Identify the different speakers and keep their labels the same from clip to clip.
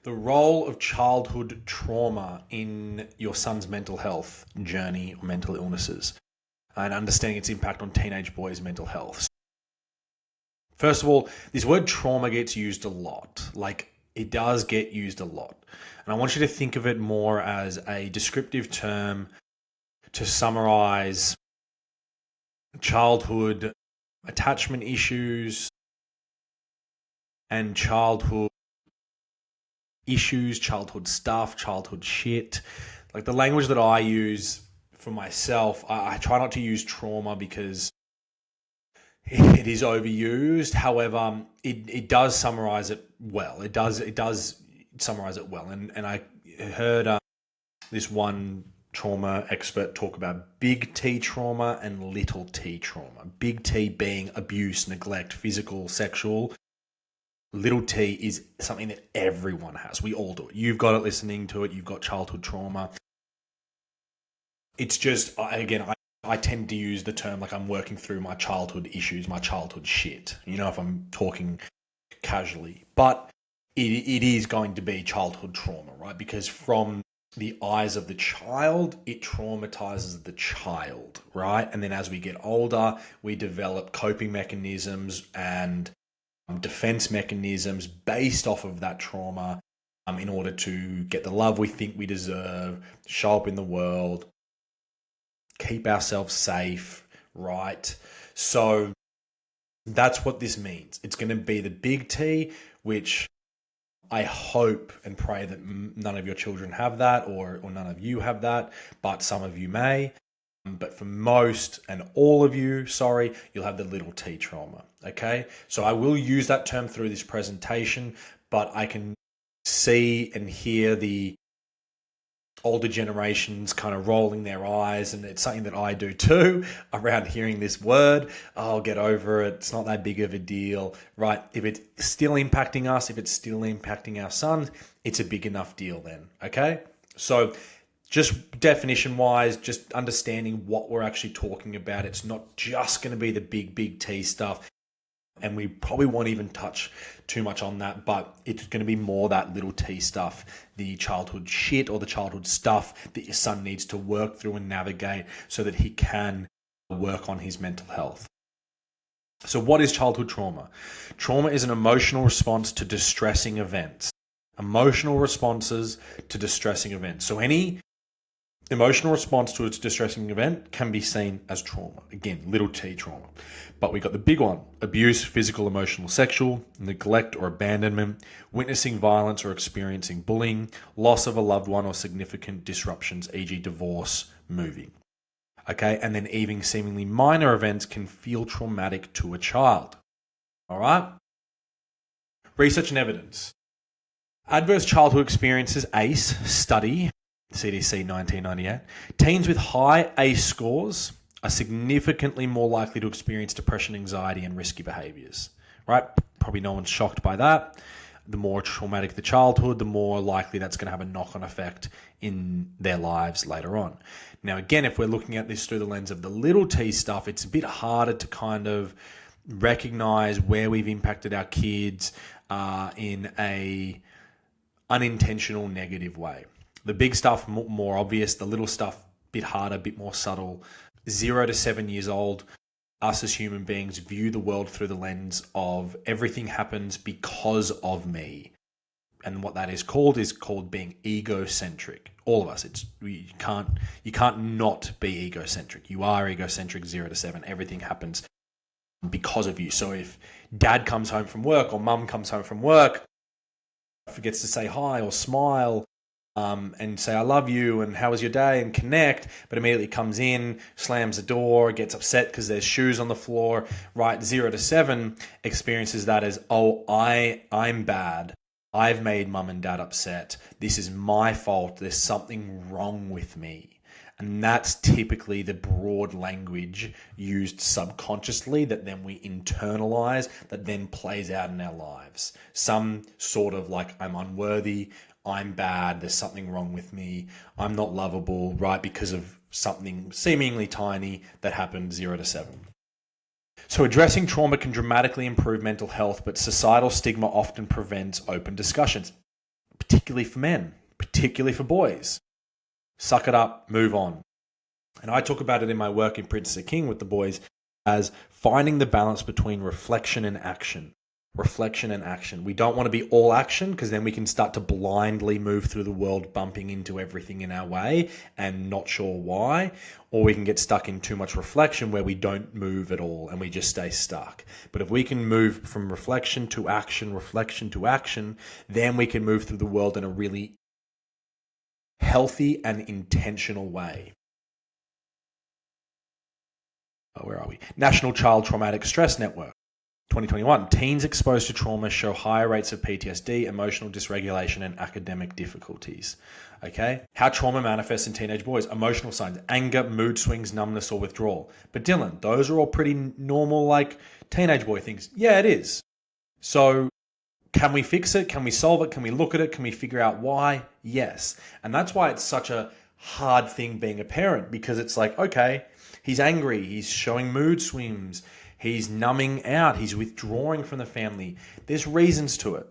Speaker 1: The role of childhood trauma in your son's mental health journey or mental illnesses, and understanding its impact on teenage boys' mental health. First of all, this word trauma gets used a lot. Like, it does get used a lot. And I want you to think of it more as a descriptive term to summarize childhood attachment issues and childhood issues, childhood stuff, childhood shit. Like, the language that I use for myself, I try not to use trauma because it is overused. However, it does summarize it well. It does summarize it well. And I heard this one trauma expert talk about big T trauma and little T trauma. Big T being abuse, neglect, physical, sexual. Little T is something that everyone has. We all do it. You've got it listening to it. You've got childhood trauma. It's just, again, I tend to use the term like I'm working through my childhood issues, my childhood shit, if I'm talking casually. But it is going to be childhood trauma, right? Because from the eyes of the child, it traumatizes the child, right? And then as we get older, we develop coping mechanisms and defense mechanisms based off of that trauma in order to get the love we think we deserve, show up in the world, keep ourselves safe, right? So that's what this means. It's going to be the big T, which I hope and pray that none of your children have that, or none of you have that, but some of you may. But for most and all of you, sorry, you'll have the little T trauma, okay? So I will use that term through this presentation, but I can see and hear the older generations kind of rolling their eyes, and it's something that I do too around hearing this word. Oh, get over it. It's not that big of a deal, right? If it's still impacting us, if it's still impacting our sons, it's a big enough deal then, okay? So just definition wise, just understanding what we're actually talking about. It's not just going to be the big T stuff. And we probably won't even touch too much on that, but it's going to be more that little T stuff, the childhood shit or the childhood stuff that your son needs to work through and navigate so that he can work on his mental health. So what is childhood trauma? Trauma is an emotional response to distressing events. Emotional responses to distressing events. So any emotional response to a distressing event can be seen as trauma. Again, little T trauma. But we got the big one: abuse, physical, emotional, sexual, neglect or abandonment, witnessing violence or experiencing bullying, loss of a loved one or significant disruptions, e.g. divorce, moving. Okay, and then even seemingly minor events can feel traumatic to a child. All right? Research and evidence. Adverse Childhood Experiences, ACE study, CDC 1998. Teens with high ACE scores are significantly more likely to experience depression, anxiety, and risky behaviors. Right? Probably no one's shocked by that. The more traumatic the childhood, the more likely that's going to have a knock-on effect in their lives later on. Now, again, if we're looking at this through the lens of the little T stuff, it's a bit harder to kind of recognize where we've impacted our kids in a unintentional negative way. The big stuff, more obvious. The little stuff, bit harder, bit more subtle. 0 to 7 years old, us as human beings view the world through the lens of everything happens because of me. And what that is called being egocentric. All of us. You can't not be egocentric. You are egocentric 0 to 7. Everything happens because of you. So if dad comes home from work or mum comes home from work, forgets to say hi or smile, and say, I love you, and how was your day, and connect, but immediately comes in, slams the door, gets upset because there's shoes on the floor, right? 0 to 7 experiences that as, oh, I'm bad. I've made mum and dad upset. This is my fault. There's something wrong with me. And that's typically the broad language used subconsciously that then we internalize, that then plays out in our lives. Some sort of like, I'm unworthy, I'm bad, there's something wrong with me, I'm not lovable, right? Because of something seemingly tiny that happened 0 to 7. So addressing trauma can dramatically improve mental health, but societal stigma often prevents open discussions, particularly for men, particularly for boys. Suck it up, move on. And I talk about it in my work in Princess King with the boys as finding the balance between reflection and action. Reflection and action. We don't want to be all action because then we can start to blindly move through the world, bumping into everything in our way and not sure why. Or we can get stuck in too much reflection where we don't move at all and we just stay stuck. But if we can move from reflection to action, then we can move through the world in a really healthy and intentional way. Where are we? National Child Traumatic Stress Network. 2021, teens exposed to trauma show higher rates of PTSD, emotional dysregulation, and academic difficulties. Okay? How trauma manifests in teenage boys. Emotional signs, anger, mood swings, numbness, or withdrawal. But Dylan, those are all pretty normal, like, teenage boy things. Yeah, it is. So, can we fix it? Can we solve it? Can we look at it? Can we figure out why? Yes. And that's why it's such a hard thing being a parent, because it's like, okay, he's angry, he's showing mood swings, he's numbing out, he's withdrawing from the family. There's reasons to it.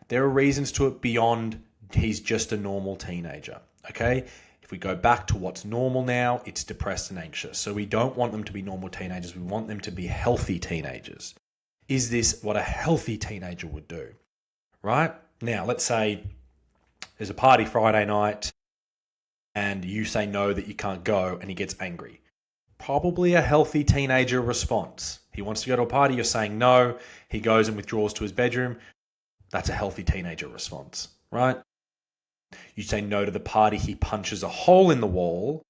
Speaker 1: There are reasons to it beyond he's just a normal teenager, okay? If we go back to what's normal now, it's depressed and anxious. So we don't want them to be normal teenagers. We want them to be healthy teenagers. Is this what a healthy teenager would do, right? Now, let's say there's a party Friday night and you say no, that you can't go, and he gets angry. Probably a healthy teenager response. He wants to go to a party, you're saying no, he goes and withdraws to his bedroom. That's a healthy teenager response, right? You say no to the party, he punches a hole in the wall.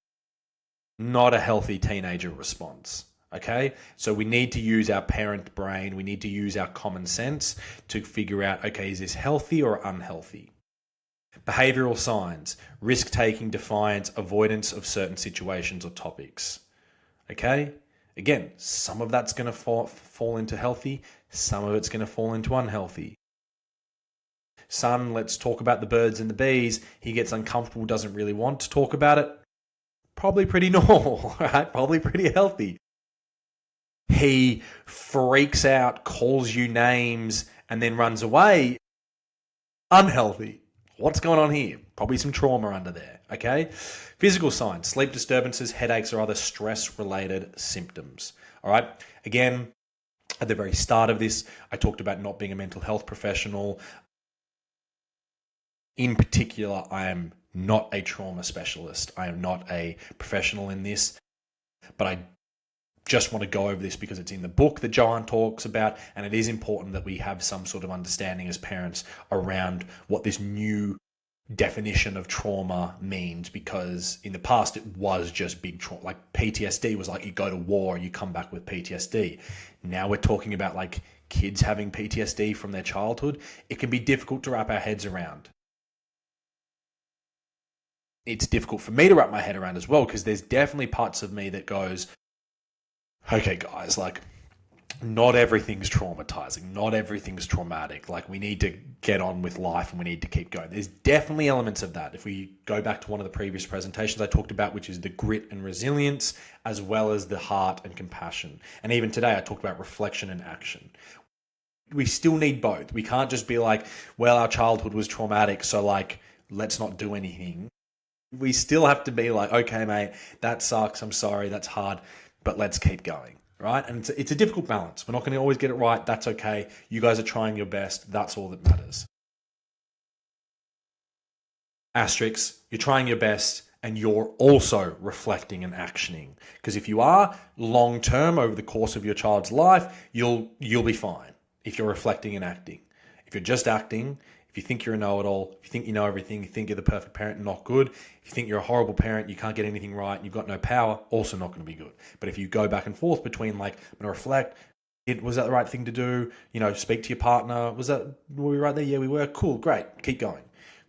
Speaker 1: Not a healthy teenager response, okay? So we need to use our parent brain, we need to use our common sense to figure out, okay, is this healthy or unhealthy? Behavioral signs, risk-taking, defiance, avoidance of certain situations or topics. Okay? Again, some of that's going to fall into healthy, some of it's going to fall into unhealthy. Son, let's talk about the birds and the bees. He gets uncomfortable, doesn't really want to talk about it. Probably pretty normal, right? Probably pretty healthy. He freaks out, calls you names, and then runs away. Unhealthy. What's going on here? Probably some trauma under there, okay? Physical signs, sleep disturbances, headaches, or other stress-related symptoms, all right? Again, at the very start of this, I talked about not being a mental health professional. In particular, I am not a trauma specialist. I am not a professional in this, but I just want to go over this because it's in the book that Johan talks about, and it is important that we have some sort of understanding as parents around what this new definition of trauma means, because in the past it was just big trauma. Like PTSD was like you go to war, you come back with PTSD. Now we're talking about like kids having PTSD from their childhood. It can be difficult to wrap our heads around. It's difficult for me to wrap my head around as well, because there's definitely parts of me that goes, okay guys, like not everything's traumatizing, not everything's traumatic. Like we need to get on with life and we need to keep going. There's definitely elements of that. If we go back to one of the previous presentations I talked about, which is the grit and resilience, as well as the heart and compassion. And even today I talked about reflection and action. We still need both. We can't just be like, well, our childhood was traumatic, so like, let's not do anything. We still have to be like, okay, mate, that sucks. I'm sorry. That's hard, but let's keep going. Right? And it's a difficult balance. We're not going to always get it right. That's okay. You guys are trying your best. That's all that matters. Asterisk, you're trying your best and you're also reflecting and actioning. Because if you are long term over the course of your child's life, you'll be fine if you're reflecting and acting. If you're just acting, if you think you're a know-it-all, if you think you know everything, you think you're the perfect parent, not good. If you think you're a horrible parent, you can't get anything right, and you've got no power, also not going to be good. But if you go back and forth between like, I'm going to reflect, was that the right thing to do? You know, speak to your partner. Were we right there? Yeah, we were. Cool, great. Keep going.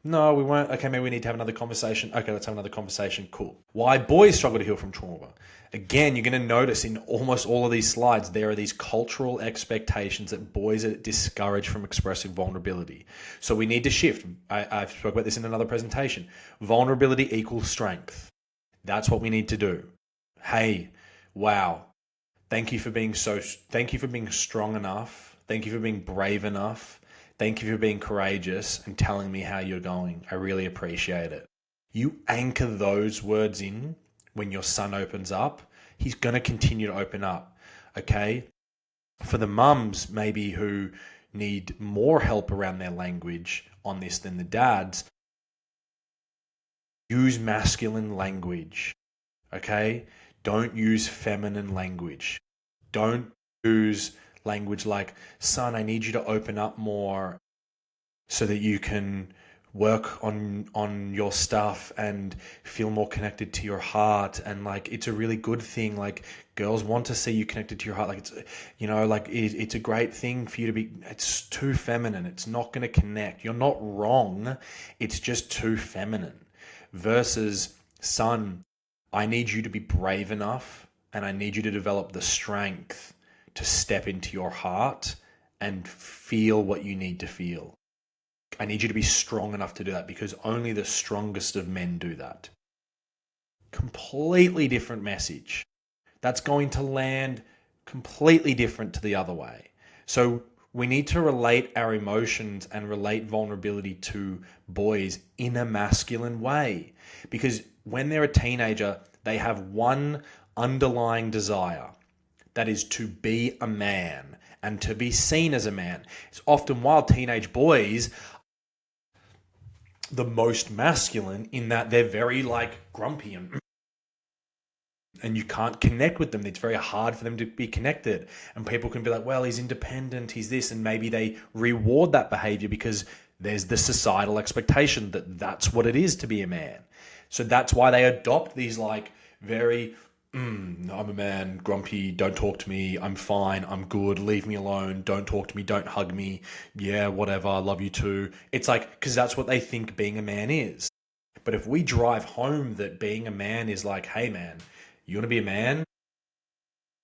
Speaker 1: No, we weren't. Okay, maybe we need to have another conversation. Okay, let's have another conversation. Cool. Why boys struggle to heal from trauma. Again, you're going to notice in almost all of these slides, there are these cultural expectations that boys are discouraged from expressing vulnerability. So we need to shift. I've spoke about this in another presentation. Vulnerability equals strength. That's what we need to do. Hey, wow. Thank you for being strong enough. Thank you for being brave enough Thank you for being courageous and telling me how you're going. I really appreciate it. You anchor those words in when your son opens up, he's going to continue to open up. Okay? For the mums, maybe who need more help around their language on this than the dads, use masculine language. Okay? Don't use feminine language. Don't use language like, son, I need you to open up more so that you can work on your stuff and feel more connected to your heart. And like, it's a really good thing. Like, girls want to see you connected to your heart. Like, it's, it's a great thing for you to be. It's too feminine. It's not going to connect. You're not wrong. It's just too feminine. Versus, son, I need you to be brave enough, and I need you to develop the strength to step into your heart and feel what you need to feel. I need you to be strong enough to do that, because only the strongest of men do that. Completely different message. That's going to land completely different to the other way. So we need to relate our emotions and relate vulnerability to boys in a masculine way, because when they're a teenager, they have one underlying desire. That is to be a man and to be seen as a man. It's often, while teenage boys the most masculine, in that they're very like grumpy and you can't connect with them. It's very hard for them to be connected. And people can be like, well, he's independent, he's this, and maybe they reward that behavior because there's the societal expectation that that's what it is to be a man. So that's why they adopt these like very I'm a man, grumpy, don't talk to me, I'm fine, I'm good, leave me alone, don't talk to me, don't hug me, yeah, whatever, I love you too. It's like, because that's what they think being a man is. But if we drive home that being a man is like, hey man, you want to be a man?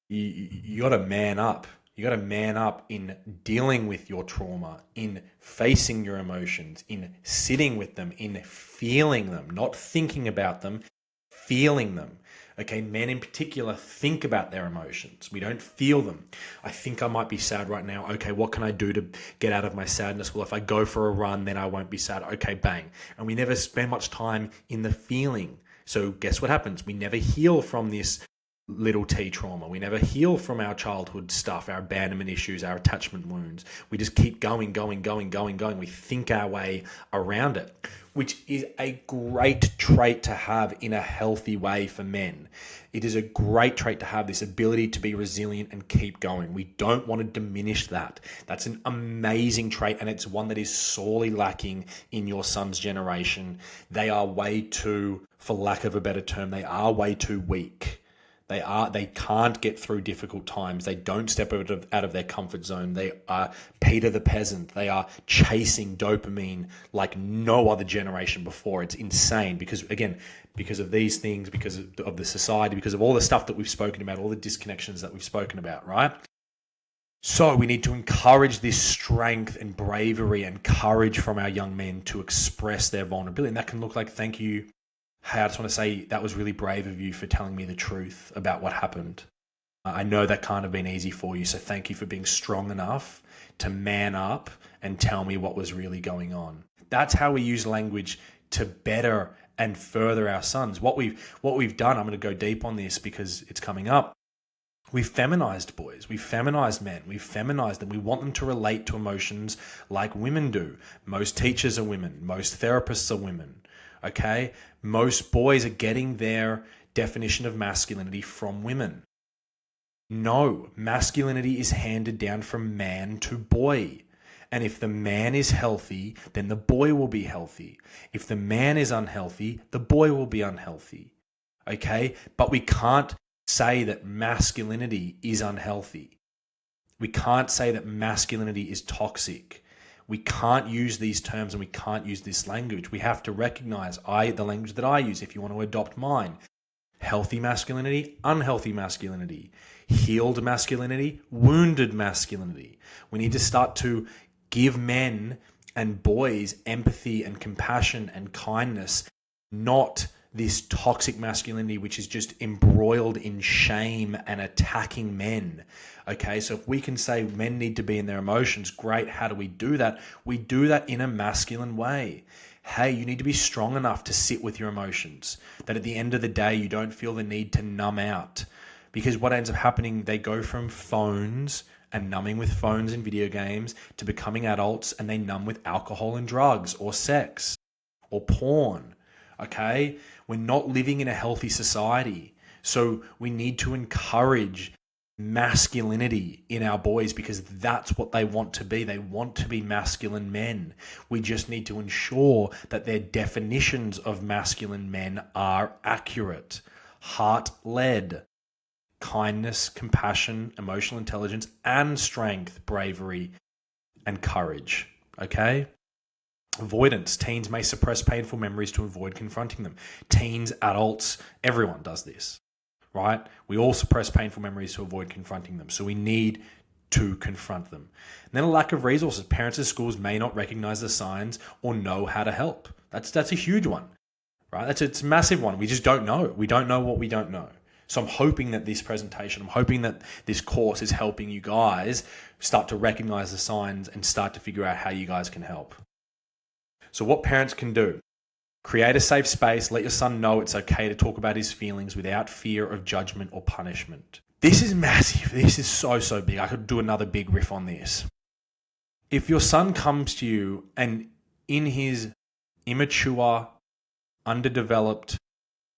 Speaker 1: You got to man up. You got to man up in dealing with your trauma, in facing your emotions, in sitting with them, in feeling them, not thinking about them, feeling them. Okay, men in particular think about their emotions. We don't feel them. I think I might be sad right now. Okay, what can I do to get out of my sadness? Well, if I go for a run, then I won't be sad. Okay, bang. And we never spend much time in the feeling. So guess what happens? We never heal from this little T trauma. We never heal from our childhood stuff, our abandonment issues, our attachment wounds. We just keep going. We think our way around it, which is a great trait to have in a healthy way for men. It is a great trait to have, this ability to be resilient and keep going. We don't want to diminish that. That's an amazing trait, and it's one that is sorely lacking in your son's generation. They are way too, for lack of a better term, they are way too weak. They can't get through difficult times. They don't step out of their comfort zone. They are Peter the peasant. They are chasing dopamine like no other generation before. It's insane because of these things, because of the society, because of all the stuff that we've spoken about, all the disconnections that we've spoken about, right? So we need to encourage this strength and bravery and courage from our young men to express their vulnerability. And that can look like, thank you. Hey, I just want to say that was really brave of you for telling me the truth about what happened. I know that can't have been easy for you, so thank you for being strong enough to man up and tell me what was really going on. That's how we use language to better and further our sons. What we've done, I'm going to go deep on this because it's coming up. We've feminized boys, we've feminized men, we've feminized them. We want them to relate to emotions like women do. Most teachers are women, most therapists are women. Okay, most boys are getting their definition of masculinity from women. No, masculinity is handed down from man to boy. And if the man is healthy, then the boy will be healthy. If the man is unhealthy, the boy will be unhealthy. Okay, but we can't say that masculinity is unhealthy. We can't say that masculinity is toxic. We can't use these terms and we can't use this language. We have to recognize the language that I use, if you want to adopt mine. Healthy masculinity, unhealthy masculinity, healed masculinity, wounded masculinity. We need to start to give men and boys empathy and compassion and kindness, not this toxic masculinity, which is just embroiled in shame and attacking men. Okay, so if we can say men need to be in their emotions, great. How do we do that? We do that in a masculine way. Hey, you need to be strong enough to sit with your emotions, that at the end of the day, you don't feel the need to numb out. Because what ends up happening, they go from phones and numbing with phones and video games to becoming adults, and they numb with alcohol and drugs or sex or porn. Okay? We're not living in a healthy society. So we need to encourage masculinity in our boys, because that's what they want to be. They want to be masculine men. We just need to ensure that their definitions of masculine men are accurate, heart-led, kindness, compassion, emotional intelligence, and strength, bravery, and courage. Okay? Avoidance. Teens may suppress painful memories to avoid confronting them. Teens, adults, everyone does this, right? We all suppress painful memories to avoid confronting them. So we need to confront them. And then a lack of resources. Parents and schools may not recognize the signs or know how to help. That's a huge one, right? It's a massive one. We just don't know. We don't know what we don't know. So I'm hoping that this presentation, I'm hoping that this course is helping you guys start to recognize the signs and start to figure out how you guys can help. So what parents can do: create a safe space. Let your son know it's okay to talk about his feelings without fear of judgment or punishment. This is massive. This is so big. I could do another big riff on this. If your son comes to you and in his immature, underdeveloped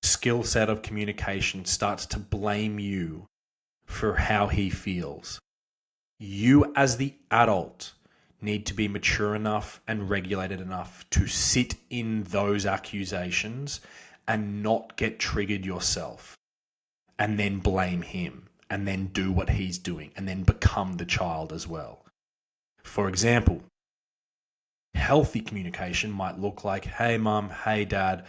Speaker 1: skill set of communication starts to blame you for how he feels, you as the adult need to be mature enough and regulated enough to sit in those accusations and not get triggered yourself, and then blame him, and then do what he's doing, and then become the child as well. For example, healthy communication might look like, hey mum, hey dad,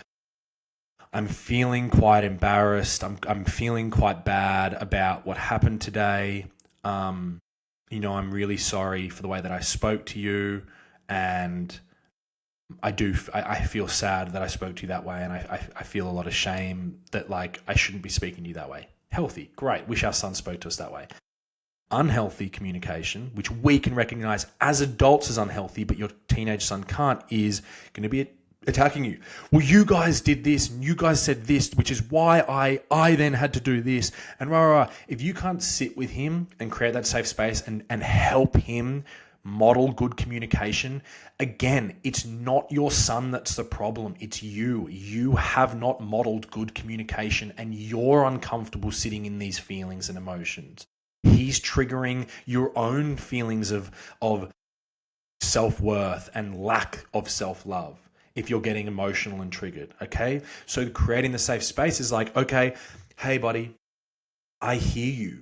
Speaker 1: I'm feeling quite embarrassed. I'm feeling quite bad about what happened today. I'm really sorry for the way that I spoke to you, and I feel sad that I spoke to you that way, and I feel a lot of shame that I shouldn't be speaking to you that way. Healthy, great. Wish our son spoke to us that way. Unhealthy communication, which we can recognize as adults as unhealthy, but your teenage son can't, is going to be attacking you. Well, you guys did this and you guys said this, which is why I then had to do this, and rah. If you can't sit with him and create that safe space and help him model good communication, again, it's not your son that's the problem. It's you. You have not modeled good communication, and you're uncomfortable sitting in these feelings and emotions. He's triggering your own feelings of self-worth and lack of self-love if you're getting emotional and triggered, okay? So creating the safe space is like, okay, hey buddy, I hear you.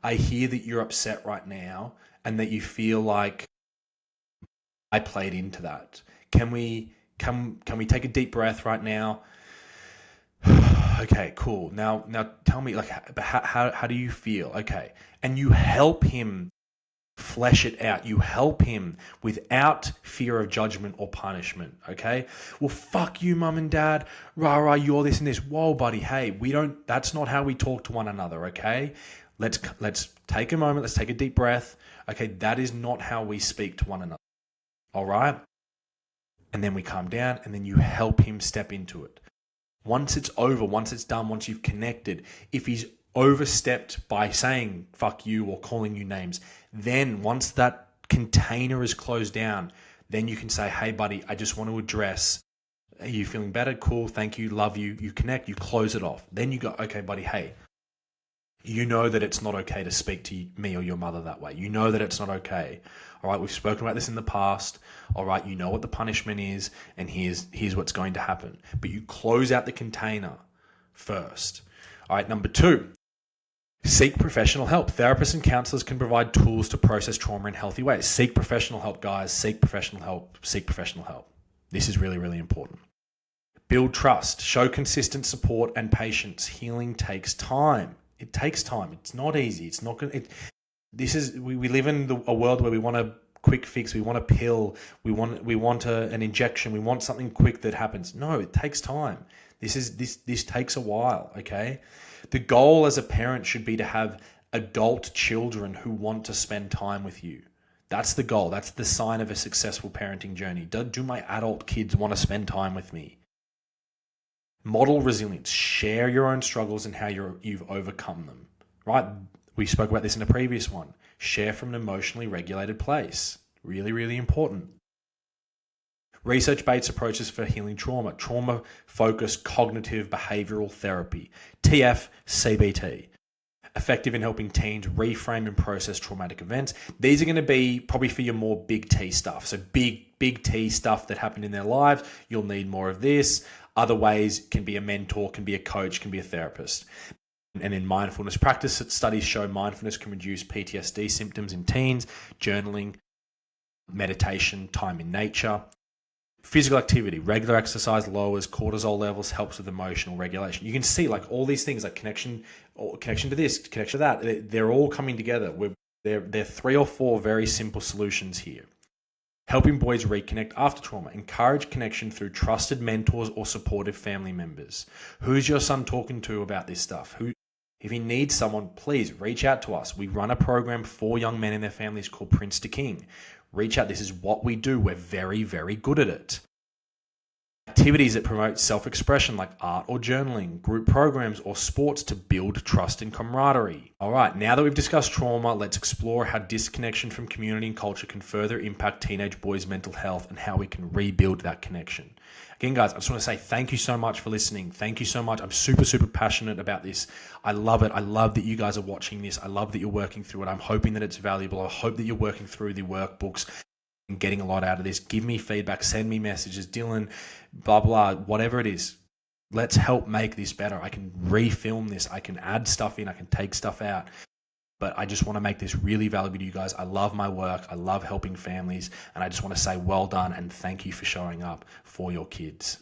Speaker 1: I hear that you're upset right now and that you feel like I played into that. Can we take a deep breath right now? Okay, cool. Now tell me, how do you feel? Okay. And you help him flesh it out. You help him without fear of judgment or punishment, okay? Well, fuck you, mum and dad. Rah, you're this and this. Whoa, buddy, hey, that's not how we talk to one another, okay? Let's take a moment. Let's take a deep breath. Okay, that is not how we speak to one another, all right? And then we calm down, and then you help him step into it. Once it's over, once it's done, once you've connected, if he's overstepped by saying fuck you or calling you names, then once that container is closed down, then you can say, hey buddy, I just want to address, are you feeling better? Cool, thank you, love you. You connect, you close it off. Then you go, okay buddy, hey, you know that it's not okay to speak to me or your mother that way. You know that it's not okay. All right, we've spoken about this in the past. All right, you know what the punishment is, and here's what's going to happen. But you close out the container first. All right, number 2, seek professional help. Therapists and counselors can provide tools to process trauma in healthy ways. Seek professional help, guys. Seek professional help. Seek professional help. This is really, really important. Build trust. Show consistent support and patience. Healing takes time. It takes time. It's not easy. It's not good. We live in a world where we want to quick fix. We want a pill. We want an injection. We want something quick that happens. No, it takes time. This takes a while, okay? The goal as a parent should be to have adult children who want to spend time with you. That's the goal. That's the sign of a successful parenting journey. Do my adult kids want to spend time with me? Model resilience. Share your own struggles and how you've overcome them, right? We spoke about this in a previous one. Share from an emotionally regulated place. Really, really important. Research-based approaches for healing trauma. Trauma-focused cognitive behavioral therapy. TF-CBT. Effective in helping teens reframe and process traumatic events. These are going to be probably for your more big T stuff. So big T stuff that happened in their lives. You'll need more of this. Other ways can be a mentor, can be a coach, can be a therapist. And in mindfulness practice, studies show mindfulness can reduce PTSD symptoms in teens. Journaling, meditation, time in nature. Physical activity, regular exercise lowers cortisol levels, helps with emotional regulation. You can see like all these things like connection to this, connection to that. They're all coming together. There are 3 or 4 very simple solutions here. Helping boys reconnect after trauma. Encourage connection through trusted mentors or supportive family members. Who's your son talking to about this stuff? If he needs someone, please reach out to us. We run a program for young men and their families called Prince to King. Reach out. This is what we do. We're very, very good at it. Activities that promote self-expression like art or journaling, group programs or sports to build trust and camaraderie. All right, now that we've discussed trauma, let's explore how disconnection from community and culture can further impact teenage boys' mental health and how we can rebuild that connection. Again, guys, I just want to say thank you so much for listening. Thank you so much. I'm super, super passionate about this. I love it. I love that you guys are watching this. I love that you're working through it. I'm hoping that it's valuable. I hope that you're working through the workbooks and getting a lot out of this. Give me feedback. Send me messages. Dylan, blah, blah, whatever it is. Let's help make this better. I can refilm this. I can add stuff in. I can take stuff out. But I just want to make this really valuable to you guys. I love my work. I love helping families. And I just want to say well done and thank you for showing up for your kids.